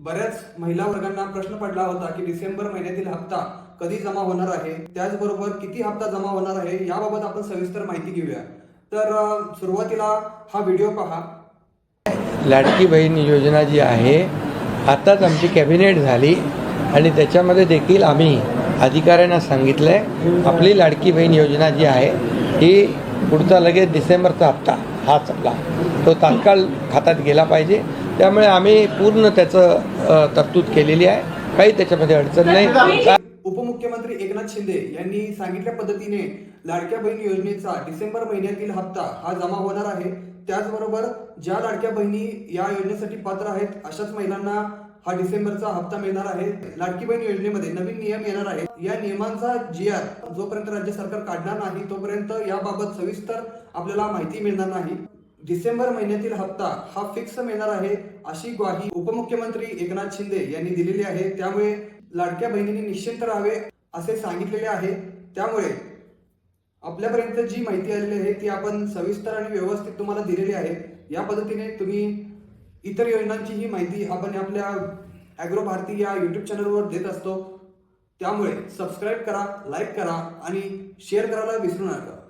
बऱ्याच महिला वर्गांना प्रश्न पडला होता की डिसेंबर महिन्यातील हप्ता कधी जमा होणार आहे, त्याचबरोबर किती हप्ता जमा होणार आहे याबाबत आपण सविस्तर माहिती घेऊया। तर सुरुवातीला हा व्हिडिओ पहा। लाडकी बहीण योजना जी आहे आताच आमची कॅबिनेट झाली आणि त्याच्यामध्ये देखील आम्ही अधिकाऱ्यांना सांगितलं आहे आपली लाडकी बहीण योजना जी आहे ही पुढचा लगेच डिसेंबरचा हप्ता हाच आपला तो तात्काळ खात्यात गेला पाहिजे। त्यामुळे आम्ही पूर्ण त्याचं तरतूद केलेली आहे, काही त्याच्यामध्ये अडचण नाही। उपमुख्यमंत्री एकनाथ शिंदे यांनी सांगितल्या पद्धतीने लाडक्या बहीण योजनेचा डिसेंबर महिन्यातील हप्ता हा जमा होणार आहे। त्याचबरोबर ज्या लाडक्या बहिणी या योजनेसाठी पात्र आहेत अशाच महिलांना हा डिसेंबरचा हप्ता मिळणार आहे। लाडकी बहीण योजनेमध्ये नवीन नियम येणार आहेत, या नियमांचा GR जोपर्यंत राज्य सरकार काढणार नाही तोपर्यंत याबाबत सविस्तर आपल्याला माहिती मिळणार नाही। डिसेंबर महिन्यातील हप्ता हा फिक्स मिळणार आहे अशी ग्वाही उपमुख्यमंत्री एकनाथ शिंदे यांनी दिलेली आहे। त्यामुळे लाडक्या बहिणींनी निश्चिंत राहावे असे सांगितलेले आहे। त्यामुळे आपल्यापर्यंत जी माहिती आलेली आहे ती आपण सविस्तर आणि व्यवस्थित तुम्हाला दिलेली आहे। या पद्धतीने तुम्ही इतर योजनांची ही माहिती आपण आपल्या ॲग्रो भारती या YouTube चॅनलवर देत असतो। त्यामुळे सबस्क्राईब करा, लाईक करा आणि शेअर करायला विसरू नका।